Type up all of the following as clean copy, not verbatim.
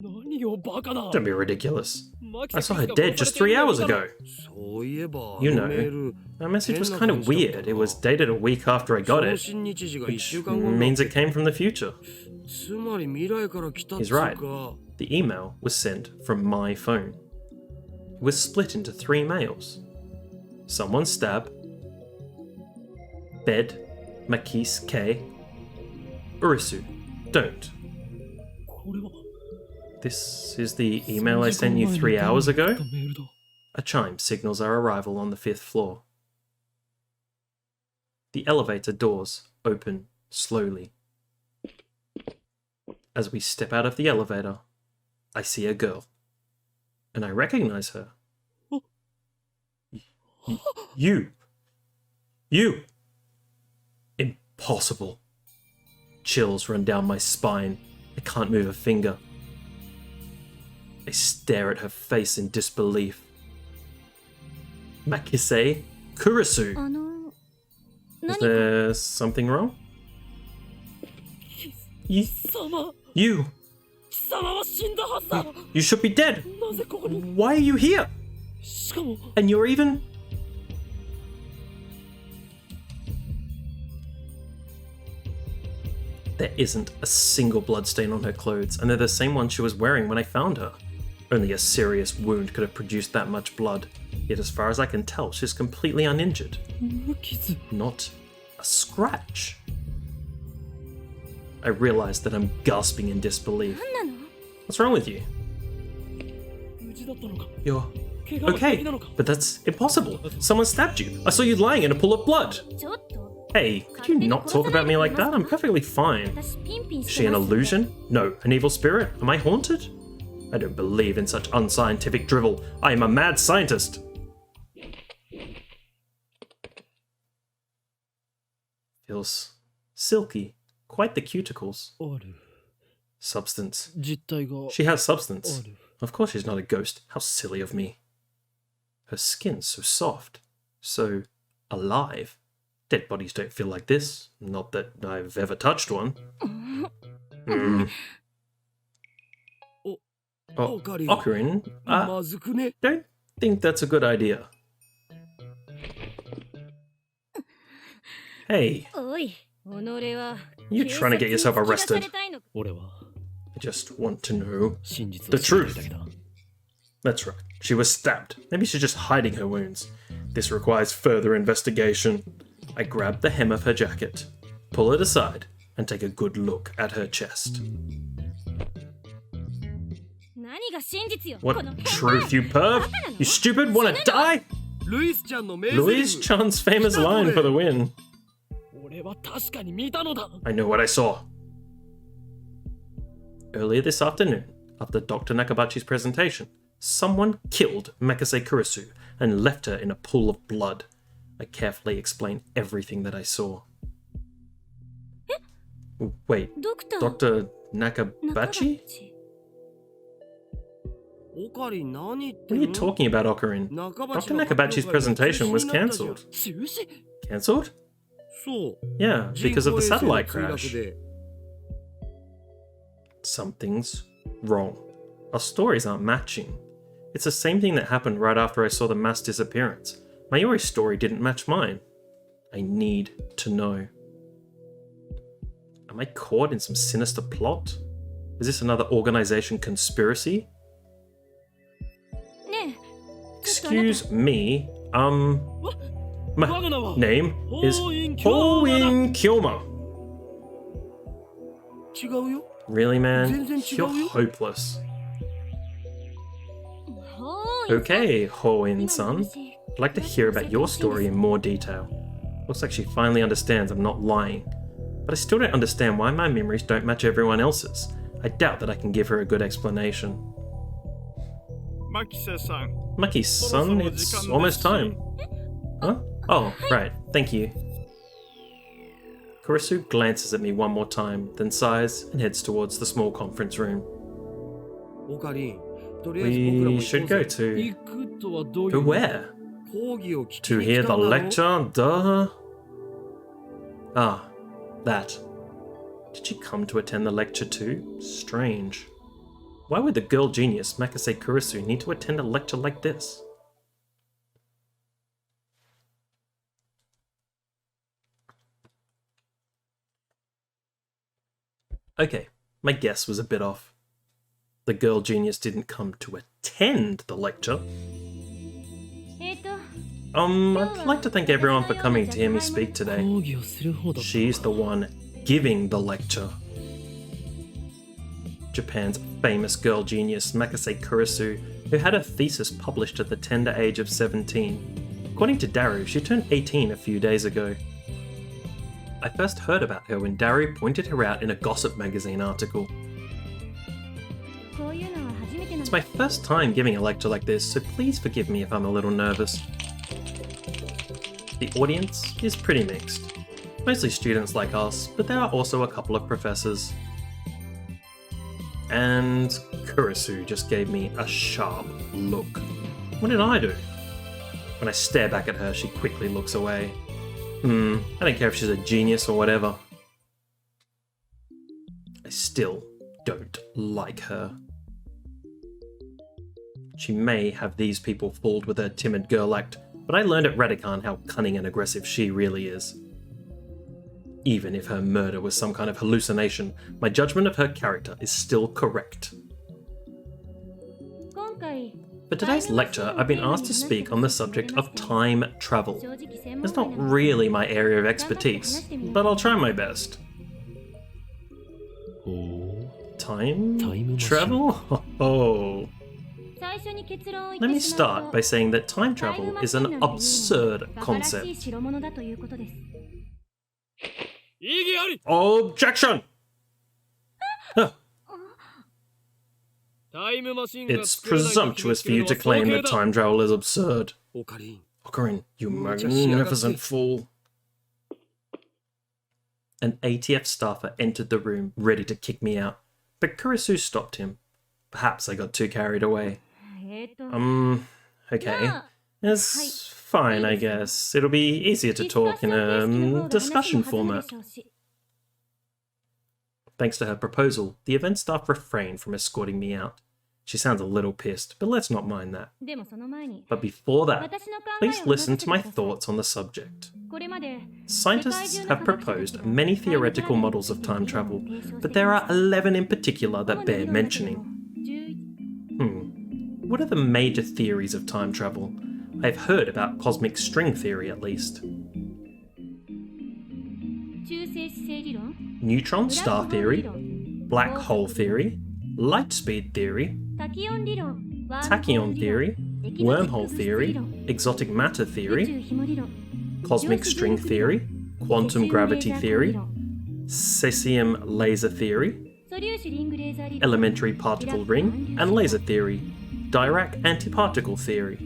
Don't be ridiculous. I saw her dead just 3 hours ago. You know, that message was kind of weird. It was dated a week after I got it, which means it came from the future. He's right. The email was sent from my phone. It was split into 3 mails. Someone stab, bed, Makis K, Urisu, don't. This is the email I sent you 3 hours ago? A chime signals our arrival on the 5th floor. The elevator doors open slowly. As we step out of the elevator, I see a girl. And I recognize her. You! Impossible. Chills run down my spine. I can't move a finger. I stare at her face in disbelief. Makise Kurisu. Is there something wrong? You should be dead. Why are you here? And you're even... There isn't a single bloodstain on her clothes, and they're the same ones she was wearing when I found her. Only a serious wound could have produced that much blood, yet as far as I can tell, she's completely uninjured. Not a scratch. I realize that I'm gasping in disbelief. What's wrong with you? You're okay, but that's impossible. Someone stabbed you. I saw you lying in a pool of blood. Hey, could you not talk about me like that? I'm perfectly fine. Is she an illusion? No, an evil spirit? Am I haunted? I don't believe in such unscientific drivel. I am a mad scientist. Feels silky. Quite the cuticles. Substance. She has substance. Of course she's not a ghost. How silly of me. Her skin's so soft. So alive. Dead bodies don't feel like this. Not that I've ever touched one. Oh, Ocarina? Don't think that's a good idea. Hey. You trying to get yourself arrested? I just want to know the truth. That's right. She was stabbed. Maybe she's just hiding her wounds. This requires further investigation. I grab the hem of her jacket, pull it aside, and take a good look at her chest. What truth, you perv? You stupid, wanna die? Louise-chan's famous line for the win. I know what I saw. Earlier this afternoon, after Dr. Nakabachi's presentation, someone killed Makise Kurisu and left her in a pool of blood. I carefully explain everything that I saw. Wait, Dr. Nakabachi? What are you talking about, Ocarina? Dr. Nakabachi's presentation was cancelled. Cancelled? Yeah, because of the satellite crash. Something's wrong. Our stories aren't matching. It's the same thing that happened right after I saw the mass disappearance. Mayuri's story didn't match mine. I need to know. Am I caught in some sinister plot? Is this another organization conspiracy? Excuse me, my name is Hoin Kyoma. Really, man? You're hopeless. Okay, Hoin-san. I'd like to hear about your story in more detail. Looks like she finally understands I'm not lying. But I still don't understand why my memories don't match everyone else's. I doubt that I can give her a good explanation. Maki-san, it's almost time. Huh? Oh, right. Thank you. Kurisu glances at me one more time, then sighs and heads towards the small conference room. We should go to... To where? To hear the lecture, duh. Ah, that. Did she come to attend the lecture too? Strange. Why would the girl genius Makase Kurisu need to attend a lecture like this? Okay, my guess was a bit off. The girl genius didn't come to attend the lecture. I'd like to thank everyone for coming to hear me speak today. She's the one giving the lecture. Japan's famous girl genius Makase Kurisu, who had her thesis published at the tender age of 17. According to Daru, she turned 18 a few days ago. I first heard about her when Daru pointed her out in a gossip magazine article. It's my first time giving a lecture like this, so please forgive me if I'm a little nervous. The audience is pretty mixed. Mostly students like us, but there are also a couple of professors. And Kurisu just gave me a sharp look. What did I do? When I stare back at her, she quickly looks away. I don't care if she's a genius or whatever. I still don't like her. She may have these people fooled with her timid girl act, but I learned at Radican how cunning and aggressive she really is. Even if her murder was some kind of hallucination, my judgment of her character is still correct. For today's lecture, I've been asked to speak on the subject of time travel. It's not really my area of expertise, but I'll try my best. Time travel? Oh. Let me start by saying that time travel is an absurd concept. Objection! It's presumptuous for you to claim that time travel is absurd. Ocarina, you magnificent fool. An ATF staffer entered the room, ready to kick me out, but Kurisu stopped him. Perhaps I got too carried away. Okay. It's fine, I guess. It'll be easier to talk in a discussion format. Thanks to her proposal, the event staff refrained from escorting me out. She sounds a little pissed, but let's not mind that. But before that, please listen to my thoughts on the subject. Scientists have proposed many theoretical models of time travel, but there are 11 in particular that bear mentioning. What are the major theories of time travel? I've heard about cosmic string theory at least. Neutron star theory, black hole theory, light speed theory, tachyon theory, wormhole theory, exotic matter theory, cosmic string theory, quantum gravity theory, cesium laser theory, elementary particle ring, and laser theory, Dirac antiparticle theory.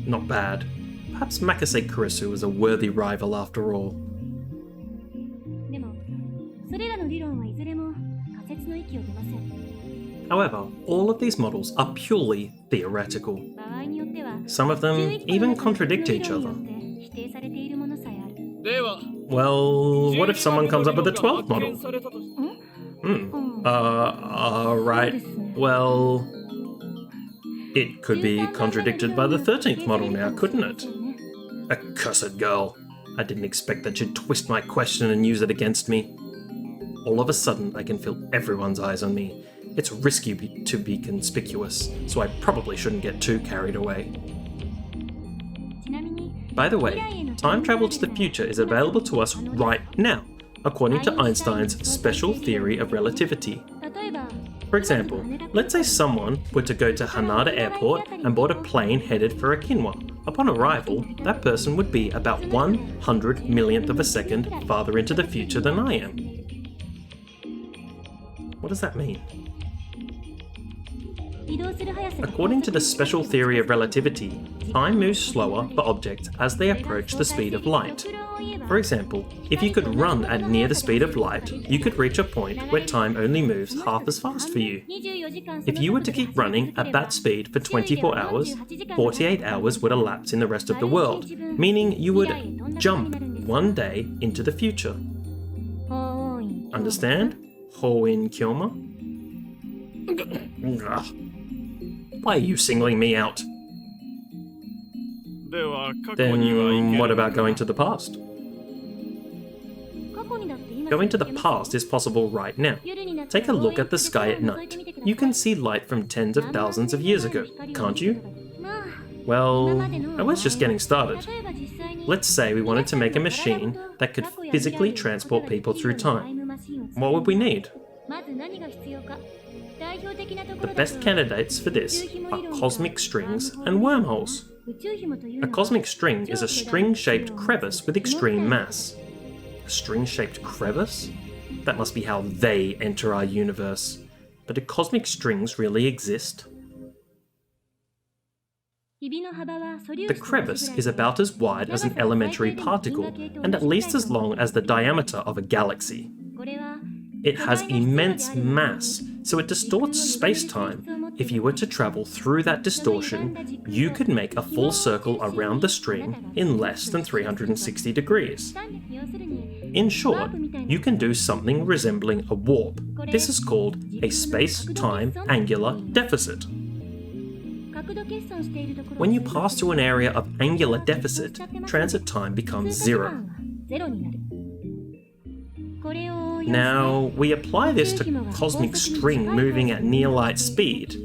Not bad. Perhaps Makase Kurisu is a worthy rival after all. However, all of these models are purely theoretical. Some of them even contradict each other. Well, what if someone comes up with a 12th model? Alright, well... It could be contradicted by the 13th model now, couldn't it? Accursed girl. I didn't expect that she'd twist my question and use it against me. All of a sudden, I can feel everyone's eyes on me. It's risky to be conspicuous, so I probably shouldn't get too carried away. By the way, time travel to the future is available to us right now, according to Einstein's special theory of relativity. For example, let's say someone were to go to Hanada Airport and board a plane headed for Okinawa. Upon arrival, that person would be about 100 millionth of a second farther into the future than I am. What does that mean? According to the special theory of relativity, time moves slower for objects as they approach the speed of light. For example, if you could run at near the speed of light, you could reach a point where time only moves half as fast for you. If you were to keep running at that speed for 24 hours, 48 hours would elapse in the rest of the world, meaning you would jump one day into the future. Understand? Hoin Kyoma? Why are you singling me out? Then what about going to the past? Going to the past is possible right now. Take a look at the sky at night. You can see light from tens of thousands of years ago, can't you? Well, I was just getting started. Let's say we wanted to make a machine that could physically transport people through time. What would we need? The best candidates for this are cosmic strings and wormholes. A cosmic string is a string-shaped crevice with extreme mass. A string-shaped crevice? That must be how they enter our universe. But do cosmic strings really exist? The crevice is about as wide as an elementary particle and at least as long as the diameter of a galaxy. It has immense mass, so it distorts space-time. If you were to travel through that distortion, you could make a full circle around the string in less than 360 degrees. In short, you can do something resembling a warp. This is called a space-time angular deficit. When you pass through an area of angular deficit, transit time becomes 0. Now, we apply this to cosmic string moving at near light speed.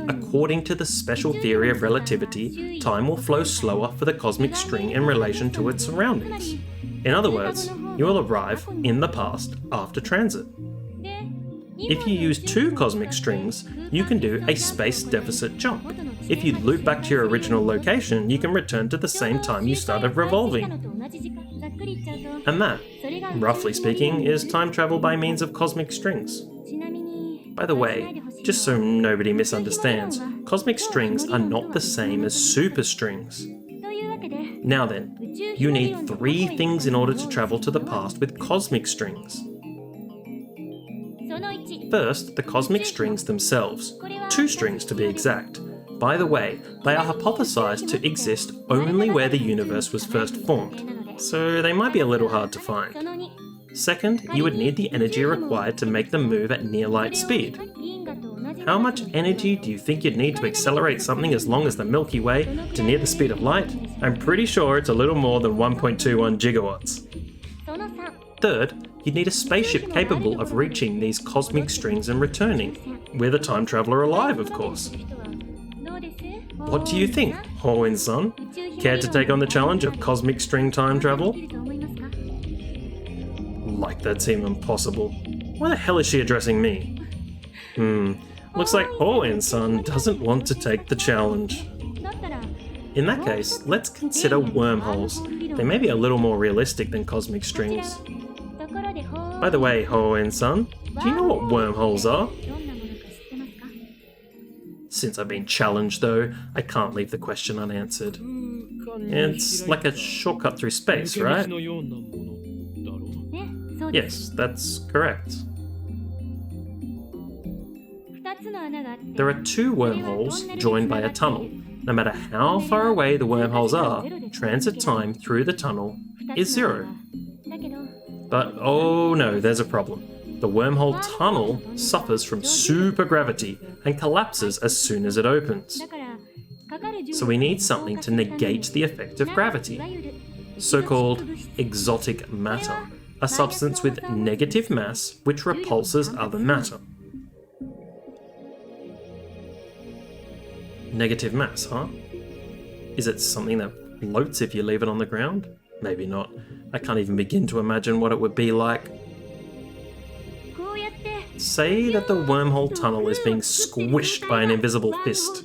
According to the special theory of relativity, time will flow slower for the cosmic string in relation to its surroundings. In other words, you will arrive in the past after transit. If you use 2 cosmic strings, you can do a space deficit jump. If you loop back to your original location, you can return to the same time you started revolving. And that, roughly speaking, is time travel by means of cosmic strings. By the way, just so nobody misunderstands, cosmic strings are not the same as superstrings. Now then, you need 3 things in order to travel to the past with cosmic strings. First, the cosmic strings themselves, 2 strings to be exact. By the way, they are hypothesized to exist only where the universe was first formed, so they might be a little hard to find. Second, you would need the energy required to make them move at near light speed. How much energy do you think you'd need to accelerate something as long as the Milky Way to near the speed of light? I'm pretty sure it's a little more than 1.21 gigawatts. Third, you'd need a spaceship capable of reaching these cosmic strings and returning, with a time traveler alive, of course. What do you think, Hoin-san? Care to take on the challenge of cosmic string time travel? Like that seemed impossible. Why the hell is she addressing me? Looks like Hoin-san doesn't want to take the challenge. In that case, let's consider wormholes. They may be a little more realistic than cosmic strings. By the way, Hoin-san, do you know what wormholes are? Since I've been challenged though, I can't leave the question unanswered. It's like a shortcut through space, right? Yes, that's correct. There are 2 wormholes joined by a tunnel. No matter how far away the wormholes are, transit time through the tunnel is 0. But oh no, there's a problem. The wormhole tunnel suffers from supergravity and collapses as soon as it opens. So we need something to negate the effect of gravity. So-called exotic matter, a substance with negative mass which repulses other matter. Negative mass, huh? Is it something that floats if you leave it on the ground? Maybe not. I can't even begin to imagine what it would be like. Say that the wormhole tunnel is being squished by an invisible fist.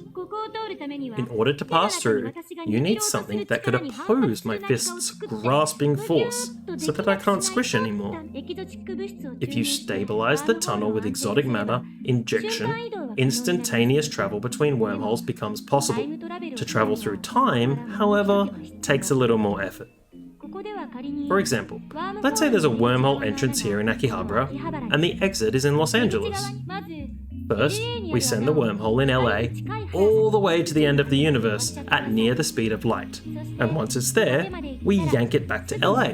In order to pass through, you need something that could oppose my fist's grasping force, so that I can't squish anymore. If you stabilize the tunnel with exotic matter injection, instantaneous travel between wormholes becomes possible. To travel through time, however, takes a little more effort. For example, let's say there's a wormhole entrance here in Akihabara, and the exit is in Los Angeles. First, we send the wormhole in LA all the way to the end of the universe at near the speed of light, and once it's there, we yank it back to LA.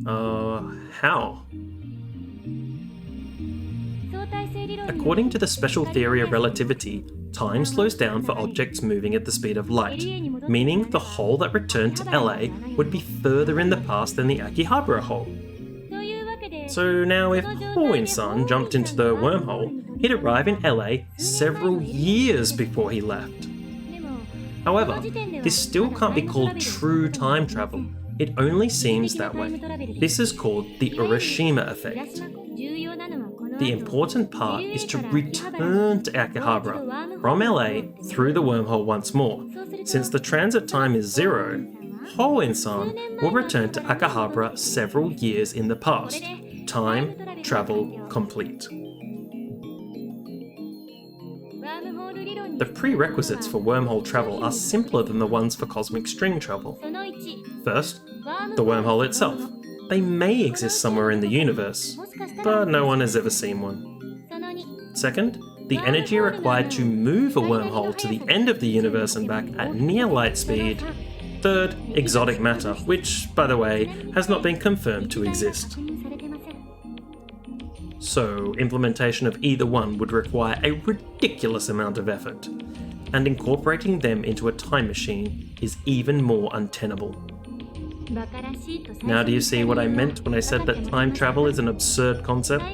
How? According to the special theory of relativity, time slows down for objects moving at the speed of light, meaning the hole that returned to LA would be further in the past than the Akihabara hole. So now if Ho-In-san jumped into the wormhole, he'd arrive in LA several years before he left. However, this still can't be called true time travel. It only seems that way. This is called the Urashima effect. The important part is to return to Akihabara from LA through the wormhole once more. Since the transit time is 0, Ho-In-san will return to Akihabara several years in the past. Time travel complete. The prerequisites for wormhole travel are simpler than the ones for cosmic string travel. First, the wormhole itself. They may exist somewhere in the universe, but no one has ever seen one. Second, the energy required to move a wormhole to the end of the universe and back at near light speed. Third, exotic matter, which, by the way, has not been confirmed to exist. So, implementation of either one would require a ridiculous amount of effort, and incorporating them into a time machine is even more untenable. Now do you see what I meant when I said that time travel is an absurd concept?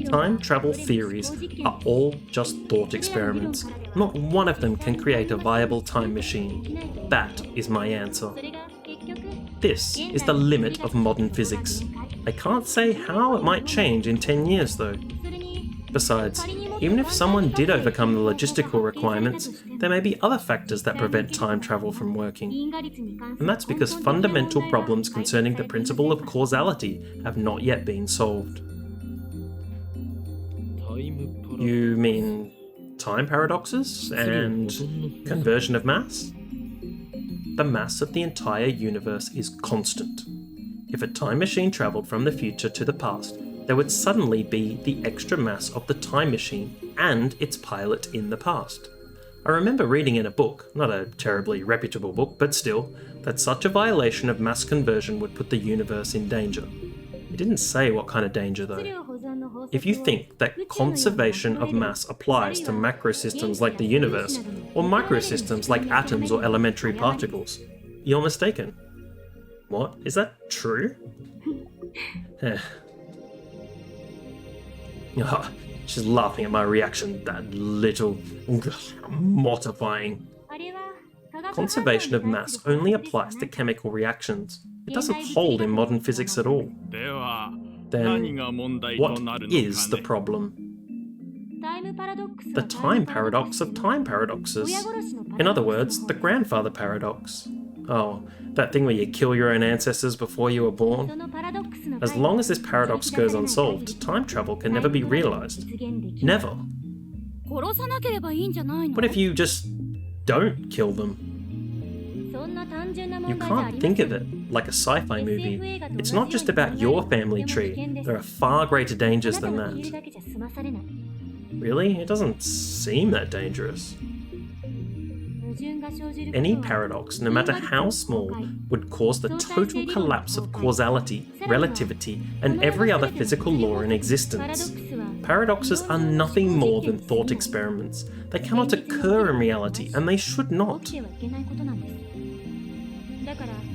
Time travel theories are all just thought experiments. Not one of them can create a viable time machine. That is my answer. This is the limit of modern physics. I can't say how it might change in 10 years though. Besides, even if someone did overcome the logistical requirements, there may be other factors that prevent time travel from working. And that's because fundamental problems concerning the principle of causality have not yet been solved. You mean time paradoxes and conversion of mass? The mass of the entire universe is constant. If a time machine travelled from the future to the past, there would suddenly be the extra mass of the time machine and its pilot in the past. I remember reading in a book, not a terribly reputable book, but still, that such a violation of mass conversion would put the universe in danger. It didn't say what kind of danger though. If you think that conservation of mass applies to macrosystems like the universe, or microsystems like atoms or elementary particles, you're mistaken. What? Is that true? She's laughing at my reaction, that little... mortifying. Conservation of mass only applies to chemical reactions. It doesn't hold in modern physics at all. Then, what is the problem? The time paradox of time paradoxes. In other words, the grandfather paradox. Oh, that thing where you kill your own ancestors before you were born? As long as this paradox goes unsolved, time travel can never be realized. Never. What if you just don't kill them? You can't think of it like a sci-fi movie. It's not just about your family tree. There are far greater dangers than that. Really? It doesn't seem that dangerous. Any paradox, no matter how small, would cause the total collapse of causality, relativity, and every other physical law in existence. Paradoxes are nothing more than thought experiments. They cannot occur in reality, and they should not.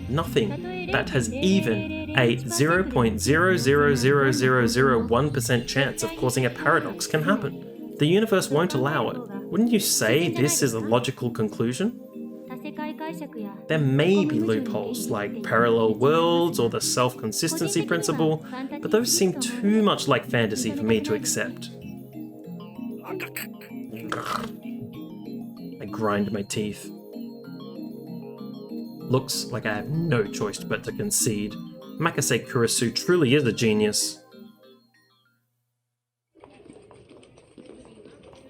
Nothing that has even a 0.00001% chance of causing a paradox can happen. The universe won't allow it. Wouldn't you say this is a logical conclusion? There may be loopholes, like parallel worlds or the self-consistency principle, but those seem too much like fantasy for me to accept. I grind my teeth. Looks like I have no choice but to concede. Makase Kurisu truly is a genius.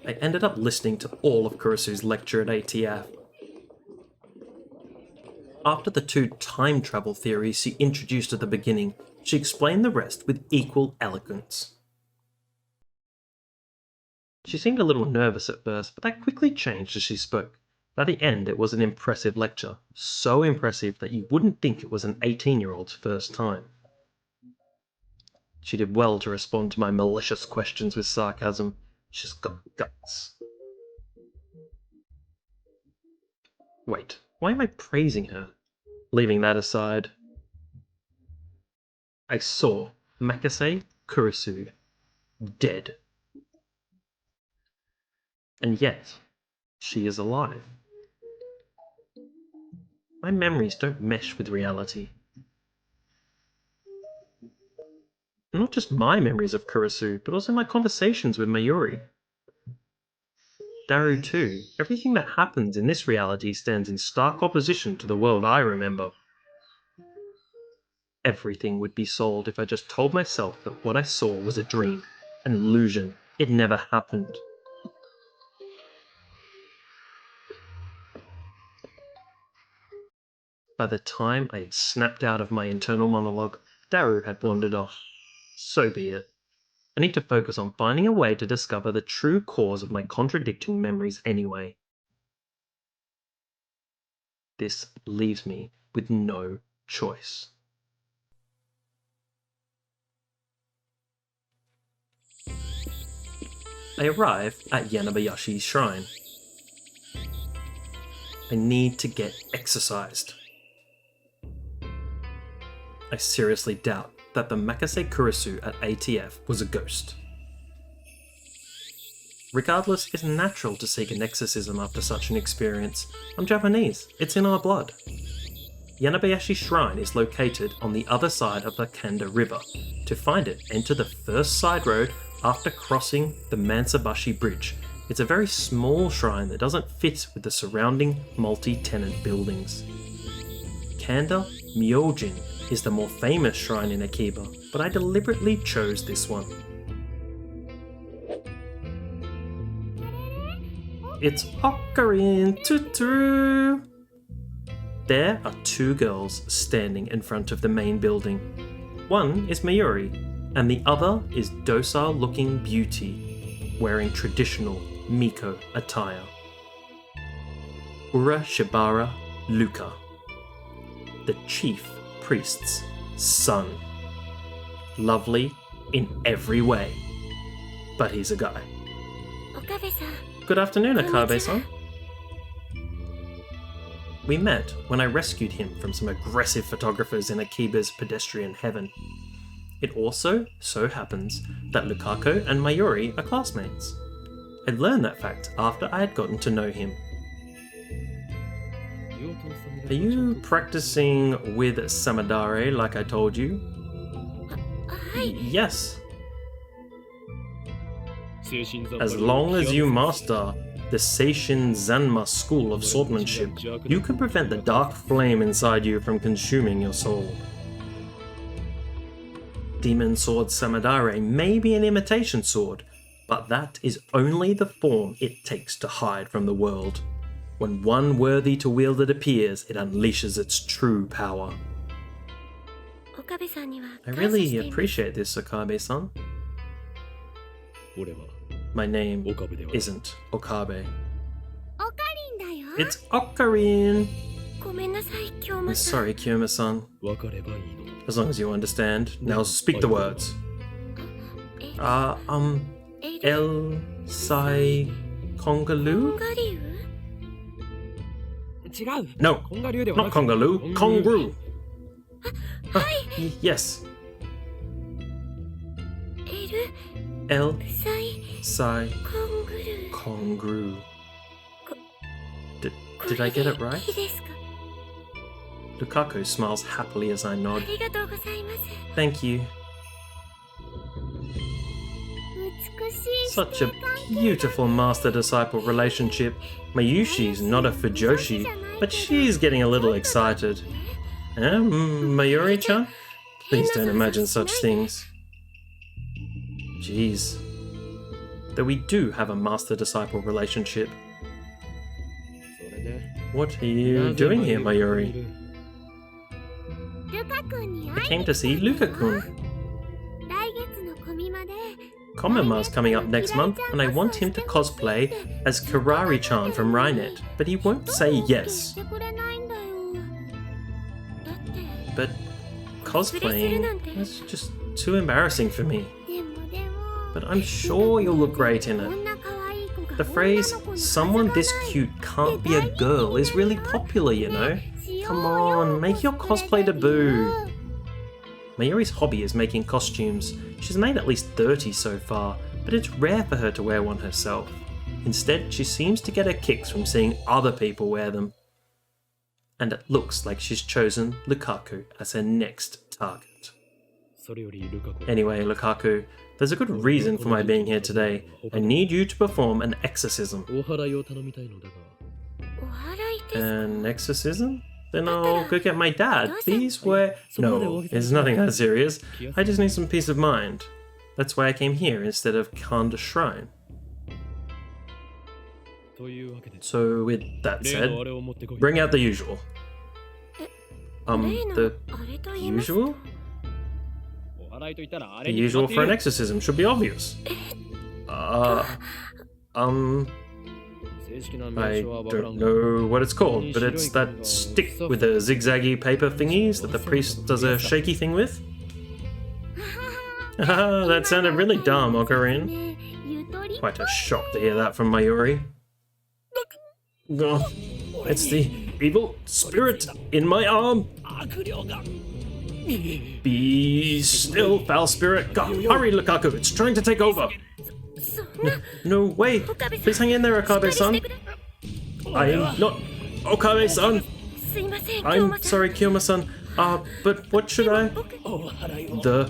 I ended up listening to all of Kurisu's lecture at ATF. After the two time travel theories she introduced at the beginning, she explained the rest with equal eloquence. She seemed a little nervous at first, but that quickly changed as she spoke. By the end, it was an impressive lecture, so impressive that you wouldn't think it was an 18-year-old's first time. She did well to respond to my malicious questions with sarcasm. She's got guts. Wait, why am I praising her? Leaving that aside, I saw Makase Kurisu dead. And yet, she is alive. My memories don't mesh with reality. Not just my memories of Kurisu, but also my conversations with Mayuri. Daru too. Everything that happens in this reality stands in stark opposition to the world I remember. Everything would be solved if I just told myself that what I saw was a dream, an illusion. It never happened. By the time I had snapped out of my internal monologue, Daru had wandered off. So be it. I need to focus on finding a way to discover the true cause of my contradicting memories anyway. This leaves me with no choice. I arrive at Yanabayashi's shrine. I need to get exorcised. I seriously doubt that the Makase Kurisu at ATF was a ghost. Regardless, it's natural to seek an exorcism after such an experience. I'm Japanese, it's in our blood. Yanabayashi Shrine is located on the other side of the Kanda River. To find it, enter the first side road after crossing the Mansabashi Bridge. It's a very small shrine that doesn't fit with the surrounding multi-tenant buildings. Kanda Myojin is the more famous shrine in Akiba, but I deliberately chose this one. It's Ocarina Tutu! There are two girls standing in front of the main building. One is Mayuri, and the other is docile-looking beauty, wearing traditional Miko attire. Ura Shibara Luka, the chief priest's son. Lovely in every way, but he's a guy. Good afternoon, Okabe-san. We met when I rescued him from some aggressive photographers in Akiba's pedestrian heaven. It also so happens that Lukaku and Mayuri are classmates. I learned that fact after I had gotten to know him. Are you practicing with Samadare like I told you? Yes. As long as you master the Seishin Zanma school of swordsmanship, you can prevent the dark flame inside you from consuming your soul. Demon Sword Samadare may be an imitation sword, but that is only the form it takes to hide from the world. When one worthy to wield it appears, it unleashes its true power. I really appreciate this, Okabe-san. My name isn't Okabe. It's Ocarine! I'm sorry, Kiyoma-san. As long as you understand. Now speak the words. El Sai Kongaloo? No, not Kongaloo, Kongru. Yes. El Sai Kongru. Did I get it right? Lukaku smiles happily as I nod. Thank you. Such a beautiful master-disciple relationship. Mayushi's not a Fujoshi, but she's getting a little excited. Mayuri-chan? Please don't imagine such things. Jeez. Though we do have a master-disciple relationship. What are you doing here, Mayuri? I came to see Luka-kun. Komima's coming up next month, and I want him to cosplay as Kirari-chan from Rynet, but he won't say yes. But cosplaying. That's just too embarrassing for me. But I'm sure you'll look great in it. The phrase, someone this cute can't be a girl, is really popular, you know? Come on, make your cosplay debut. Mayuri's hobby is making costumes. She's made at least 30 so far, but it's rare for her to wear one herself. Instead, she seems to get her kicks from seeing other people wear them. And it looks like she's chosen Lukaku as her next target. Anyway, Lukaku, there's a good reason for my being here today. I need you to perform an exorcism. An exorcism? Then I'll go get my dad. These were... No, it's nothing that serious. I just need some peace of mind. That's why I came here instead of Khan's shrine. So with that said, bring out the usual. The usual? The usual for an exorcism should be obvious. I don't know what it's called, but it's that stick with the zigzaggy paper thingies that the priest does a shaky thing with. Haha, that sounded really dumb, Ocarina. Quite a shock to hear that from Mayuri. Oh, it's the evil spirit in my arm. Be still, foul spirit. Go, hurry, Lukaku, it's trying to take over. No way! Please hang in there, Okabe-san! I'm not Okabe-san! I'm sorry, Kiyoma-san. But what should I... The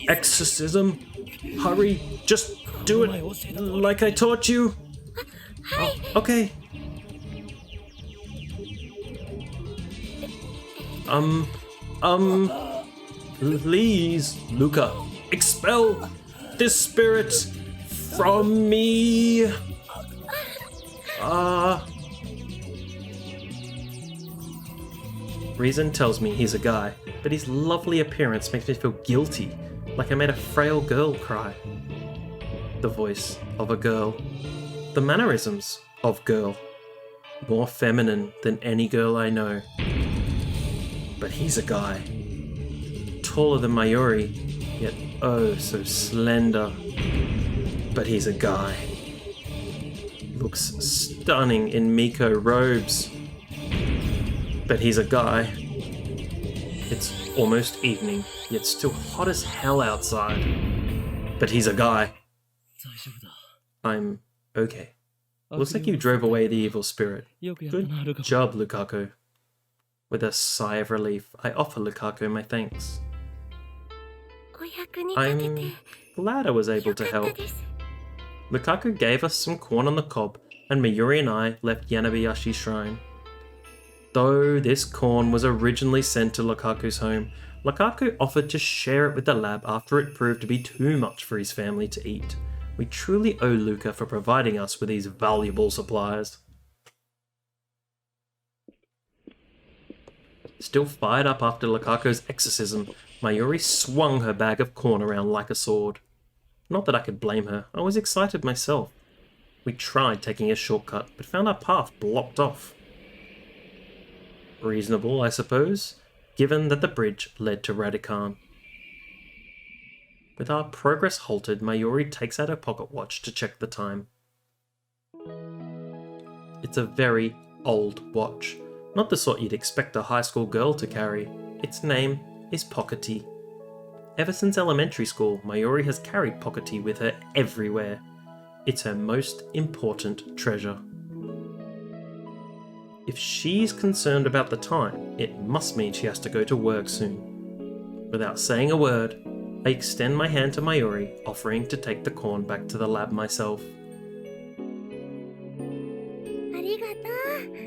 exorcism? Hurry, just do it like I taught you! Oh, okay. Please, Luca, expel this spirit from me. Reason tells me he's a guy, but his lovely appearance makes me feel guilty, like I made a frail girl cry. The voice of a girl. The mannerisms of girl. More feminine than any girl I know. But he's a guy. Taller than Mayuri, yet oh so slender. But he's a guy. Looks stunning in Miko robes. But he's a guy. It's almost evening, yet still hot as hell outside. But he's a guy. I'm okay. Looks like you drove away the evil spirit. Good job, Lukaku. With a sigh of relief, I offer Lukaku my thanks. I'm glad I was able to help. Lukaku gave us some corn on the cob, and Mayuri and I left Yanabayashi Shrine. Though this corn was originally sent to Lukaku's home, Lukaku offered to share it with the lab after it proved to be too much for his family to eat. We truly owe Luka for providing us with these valuable supplies. Still fired up after Lukaku's exorcism, Mayuri swung her bag of corn around like a sword. Not that I could blame her, I was excited myself. We tried taking a shortcut, but found our path blocked off. Reasonable, I suppose, given that the bridge led to Radican. With our progress halted, Mayuri takes out her pocket watch to check the time. It's a very old watch, not the sort you'd expect a high school girl to carry. Its name is Pockety. Ever since elementary school, Mayuri has carried Pockety with her everywhere. It's her most important treasure. If she's concerned about the time, it must mean she has to go to work soon. Without saying a word, I extend my hand to Mayuri, offering to take the corn back to the lab myself.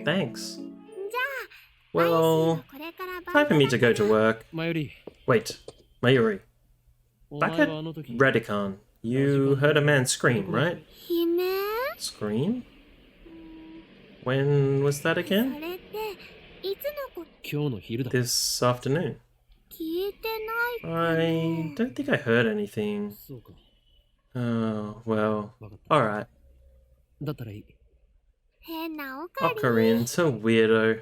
Thanks. Well, time for me to go to work. Wait, Mayuri. Back at Radican, you heard a man scream, right? Scream? When was that again? This afternoon. I don't think I heard anything. Oh, well, alright. Ocarine's a weirdo.